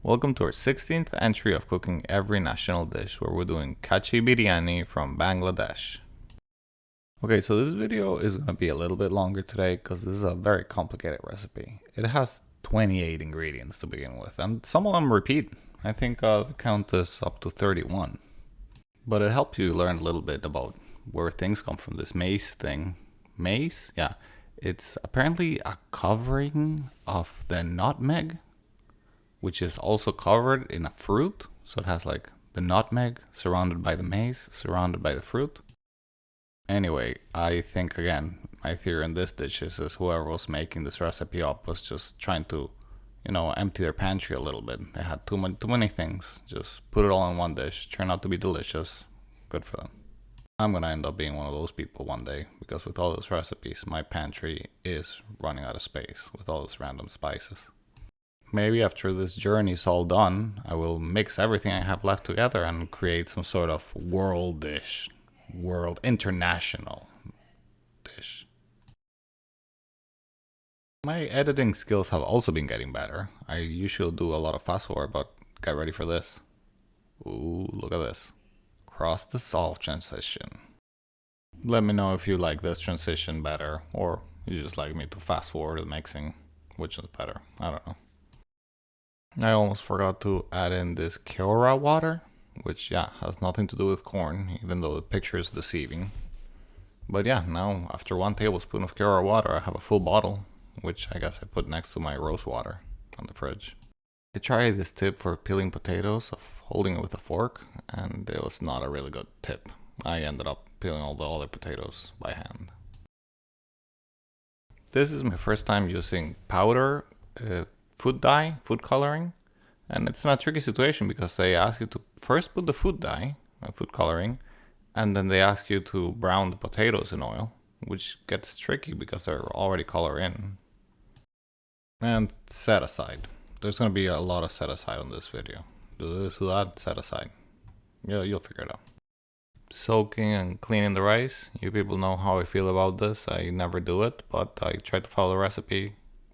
Welcome to our 16th entry of cooking every national dish, where we're doing Kacchi Biryani from Bangladesh. Okay, so this video is going to be a little bit longer today because this is a very complicated recipe. It has 28 ingredients to begin with, and some of them repeat. I think the count is up to 31. But it helps you learn a little bit about where things come from. This mace thing. Mace? Yeah. It's apparently a covering of the nutmeg, which is also covered in a fruit. So it has like the nutmeg surrounded by the mace, surrounded by the fruit. Anyway, I think again, my theory in this dish is whoever was making this recipe up was just trying to, empty their pantry a little bit. They had too many things. Just put it all in one dish. Turned out to be delicious. Good for them. I'm gonna end up being one of those people one day, because with all those recipes, my pantry is running out of space with all those random spices. Maybe after this journey is all done, I will mix everything I have left together and create some sort of world dish. International dish. My editing skills have also been getting better. I usually do a lot of fast forward, but get ready for this. Ooh, look at this. Cross dissolve transition. Let me know if you like this transition better, or you just like me to fast forward the mixing, which is better. I don't know. I almost forgot to add in this keora water, which has nothing to do with corn, even though the picture is deceiving. But now after 1 tablespoon of keora water, I have a full bottle, which I guess I put next to my rose water on the fridge. I tried this tip for peeling potatoes of holding it with a fork, and it was not a really good tip. I ended up peeling all the other potatoes by hand. This is my first time using powder food dye, food coloring, and it's in a tricky situation because they ask you to first put the food dye, food coloring, and then they ask you to brown the potatoes in oil, which gets tricky because they're already colored in. And set aside. There's going to be a lot of set aside on this video. Do this, do that, set aside. You'll figure it out. Soaking and cleaning the rice. You people know how I feel about this. I never do it, but I try to follow the recipe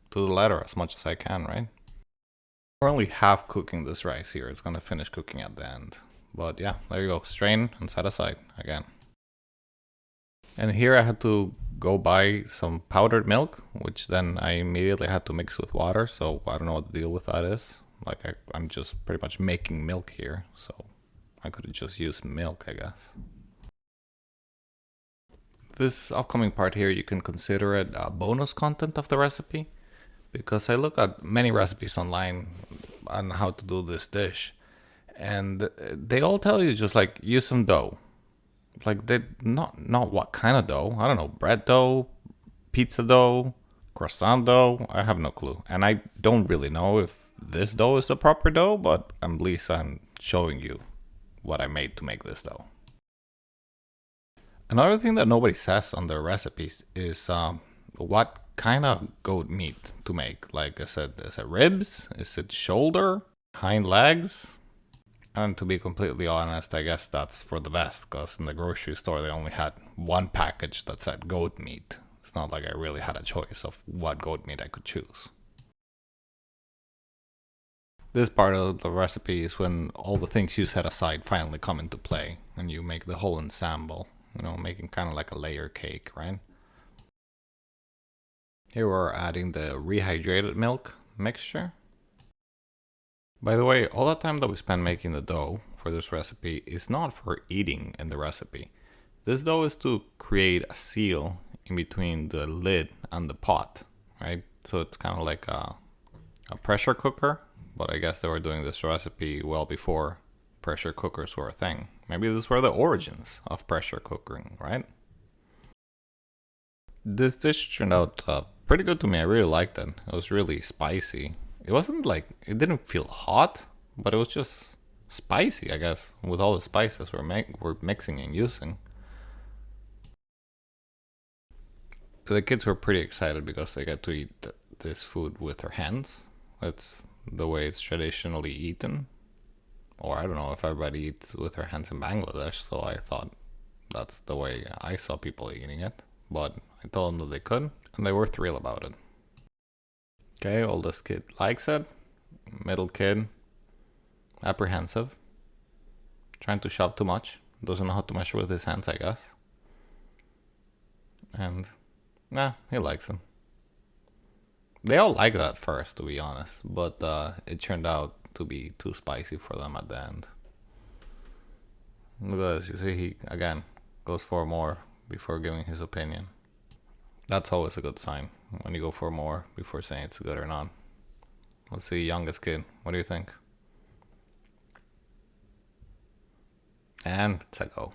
to the letter as much as I can, right? We're only half cooking this rice here. It's gonna finish cooking at the end. But there you go. Strain and set aside again. And here I had to go buy some powdered milk, which then I immediately had to mix with water. So I don't know what the deal with that is. Like I'm just pretty much making milk here. So I could have just used milk, I guess. This upcoming part here, you can consider it a bonus content of the recipe, because I look at many recipes online on how to do this dish, and they all tell you just like use some dough. Like they not what kind of dough. I don't know, bread dough, pizza dough, croissant dough. I have no clue, and I don't really know if this dough is the proper dough, but at least I'm showing you what I made to make this dough. Another thing that nobody says on their recipes is what kind of goat meat to make. Like I said, is it ribs? Is it shoulder? Hind legs? And to be completely honest, I guess that's for the best, because in the grocery store they only had one package that said goat meat. It's not like I really had a choice of what goat meat I could choose. This part of the recipe is when all the things you set aside finally come into play, and you make the whole ensemble, making kind of like a layer cake, right? Here we're adding the rehydrated milk mixture. By the way, all that time that we spend making the dough for this recipe is not for eating in the recipe. This dough is to create a seal in between the lid and the pot, right? So it's kind of like a pressure cooker, but I guess they were doing this recipe well before pressure cookers were a thing. Maybe these were the origins of pressure cooking, right? This dish turned out pretty good to me. I really liked it. It was really spicy. It wasn't like, it didn't feel hot, but it was just spicy, I guess, with all the spices we're mixing and using. The kids were pretty excited because they get to eat this food with their hands. That's the way it's traditionally eaten. Or I don't know if everybody eats with their hands in Bangladesh, so I thought that's the way I saw people eating it. But I told them that they could, and they were thrilled about it. Okay, oldest kid likes it. Middle kid apprehensive. Trying to shove too much. Doesn't know how to measure with his hands, I guess. And, he likes them. They all liked it at first, to be honest. But it turned out to be too spicy for them at the end. Look at this. You see, he, again, goes for more before giving his opinion. That's always a good sign, when you go for more before saying it's good or not. Let's see, youngest kid. What do you think? And it's a go.